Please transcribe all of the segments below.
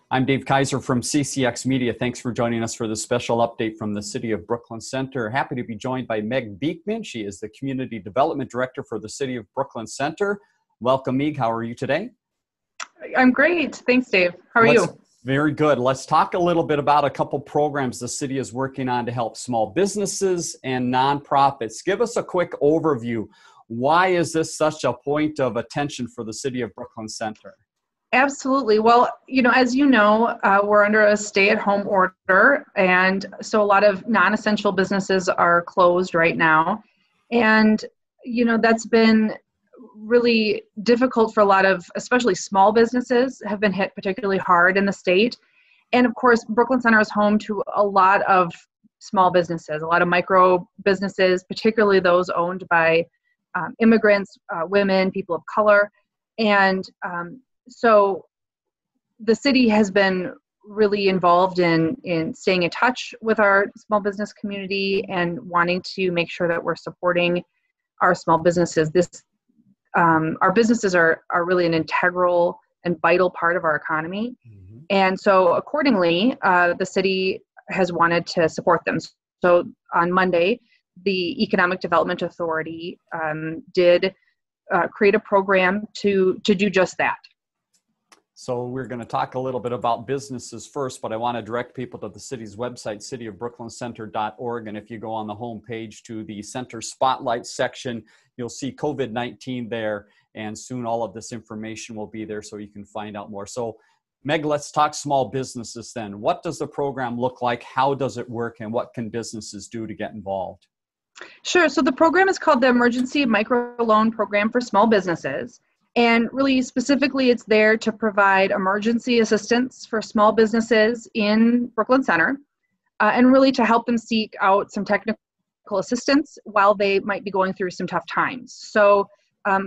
I'm Dave Kaiser from CCX Media. Thanks for joining us for this special update from the City of Brooklyn Center. Happy to be joined by Meg Beekman. She is the Community Development Director for the City of Brooklyn Center. Welcome, Meg. How are you today? I'm great. Thanks, Dave. How are you? Very good. Let's talk a little bit about a couple programs the city is working on to help small businesses and nonprofits. Give us a quick overview. Why is this such a point of attention for the City of Brooklyn Center? Absolutely. Well, as you know, we're under a stay-at-home order, and so a lot of non-essential businesses are closed right now. And, that's been really difficult for a lot of, especially small businesses, have been hit particularly hard in the state. And of course, Brooklyn Center is home to a lot of small businesses, a lot of micro businesses, particularly those owned by immigrants, women, people of color. And so the city has been really involved in staying in touch with our small business community and wanting to make sure that we're supporting our small businesses. Our businesses are really an integral and vital part of our economy. Mm-hmm. And so accordingly, the city has wanted to support them. So on Monday, the Economic Development Authority did create a program to do just that. So we're going to talk a little bit about businesses first, but I want to direct people to the city's website, cityofbrooklyn.org. And if you go on the home page to the center spotlight section, you'll see COVID-19 there. And soon all of this information will be there so you can find out more. So Meg, let's talk small businesses then. What does the program look like? How does it work? And what can businesses do to get involved? Sure. So the program is called the Emergency Microloan Program for Small Businesses. And really specifically, it's there to provide emergency assistance for small businesses in Brooklyn Center, and really to help them seek out some technical assistance while they might be going through some tough times. So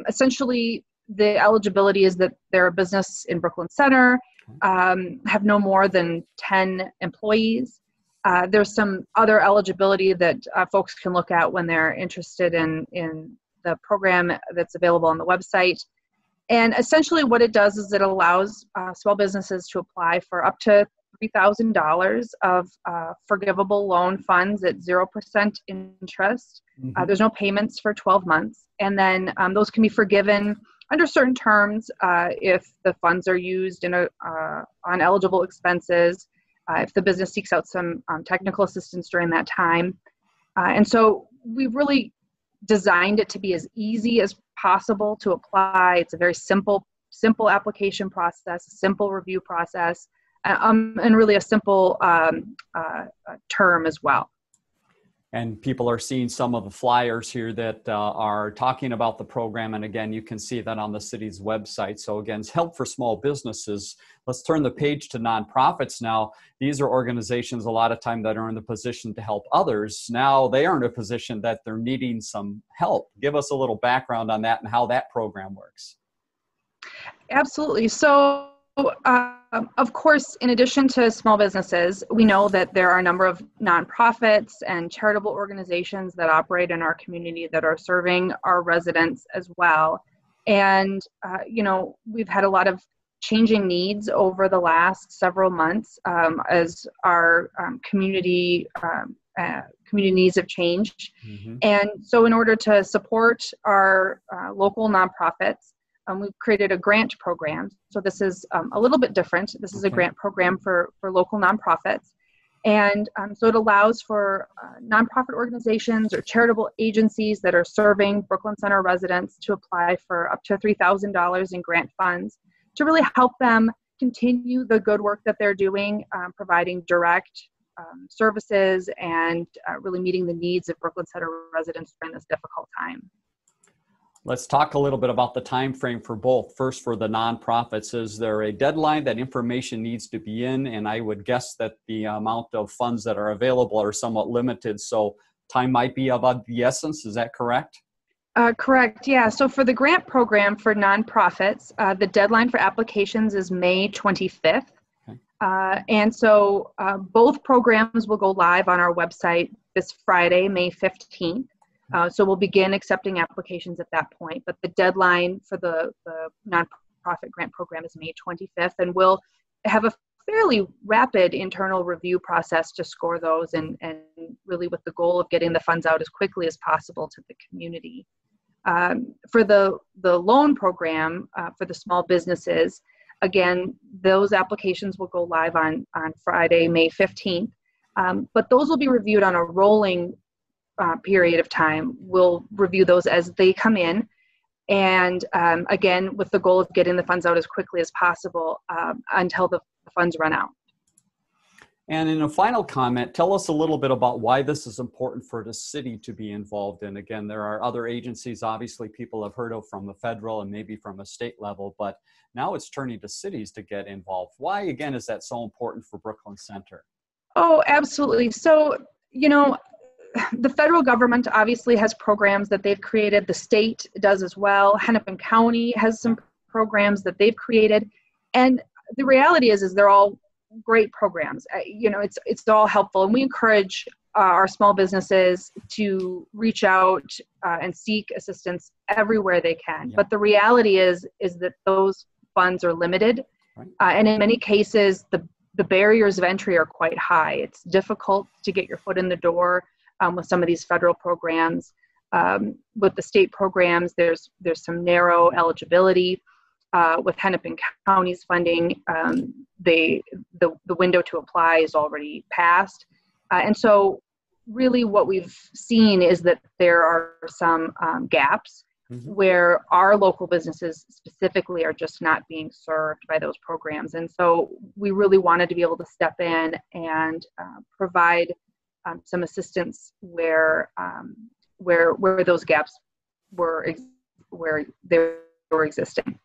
essentially, the eligibility is that they're a business in Brooklyn Center, have no more than 10 employees. There's some other eligibility that folks can look at when they're interested in the program that's available on the website. And essentially what it does is it allows small businesses to apply for up to $3,000 of forgivable loan funds at 0% interest. Mm-hmm. There's no payments for 12 months. And then those can be forgiven under certain terms if the funds are used on eligible expenses, if the business seeks out some technical assistance during that time. And so we've really designed it to be as easy as possible to apply. It's a very simple application process, a simple review process, and really a simple term as well. And people are seeing some of the flyers here that are talking about the program. And again, you can see that on the city's website. So again, it's help for small businesses. Let's turn the page to nonprofits now. These are organizations a lot of time that are in the position to help others. Now they are in a position that they're needing some help. Give us a little background on that and how that program works. Absolutely. So of course, in addition to small businesses, we know that there are a number of nonprofits and charitable organizations that operate in our community that are serving our residents as well. And, we've had a lot of changing needs over the last several months as our community needs have changed. Mm-hmm. And so in order to support our local nonprofits, we've created a grant program. So this is a little bit different. This is a grant program for local nonprofits. And so it allows for nonprofit organizations or charitable agencies that are serving Brooklyn Center residents to apply for up to $3,000 in grant funds to really help them continue the good work that they're doing, providing direct services and really meeting the needs of Brooklyn Center residents during this difficult time. Let's talk a little bit about the time frame for both. First, for the nonprofits, is there a deadline that information needs to be in? And I would guess that the amount of funds that are available are somewhat limited, so time might be of the essence. Is that correct? Correct, yeah. So for the grant program for nonprofits, the deadline for applications is May 25th. Okay. And so both programs will go live on our website this Friday, May 15th. So we'll begin accepting applications at that point, but the deadline for the nonprofit grant program is May 25th, and we'll have fairly rapid internal review process to score those, and really with the goal of getting the funds out as quickly as possible to the community. For the loan program for the small businesses, again, those applications will go live on Friday, May 15th, but those will be reviewed on a rolling period of time. We'll review those as they come in, and again, with the goal of getting the funds out as quickly as possible until the funds run out. And in a final comment, tell us a little bit about why this is important for the city to be involved in. Again, there are other agencies, obviously, people have heard of from the federal and maybe from a state level, but now it's turning to cities to get involved. Why, again, is that so important for Brooklyn Center? Oh, absolutely. So, the federal government obviously has programs that they've created. The state does as well. Hennepin County has some programs that they've created. And the reality is they're all great programs. It's all helpful. And we encourage our small businesses to reach out and seek assistance everywhere they can. Yeah. But the reality is that those funds are limited. Right. And in many cases, the barriers of entry are quite high. It's difficult to get your foot in the door with some of these federal programs. With the state programs, there's some narrow eligibility. With Hennepin County's funding, the window to apply is already passed. And so really what we've seen is that there are some gaps where our local businesses specifically are just not being served by those programs. And so we really wanted to be able to step in and provide some assistance where those gaps where they were existing.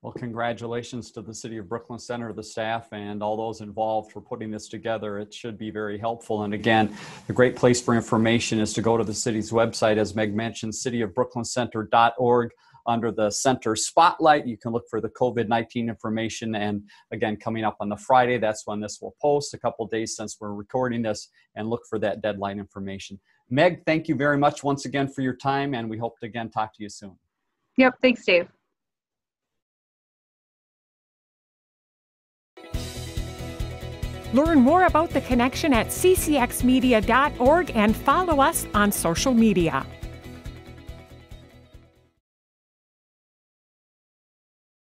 Well, congratulations to the City of Brooklyn Center, the staff, and all those involved for putting this together. It should be very helpful. And again, a great place for information is to go to the city's website, as Meg mentioned, cityofbrooklyncenter.org. Under the center spotlight, you can look for the COVID-19 information. And again, coming up on the Friday, that's when this will post, a couple days since we're recording this, and look for that deadline information. Meg, thank you very much once again for your time, and we hope to again talk to you soon. Yep, thanks, Dave. Learn more about the connection at ccxmedia.org and follow us on social media.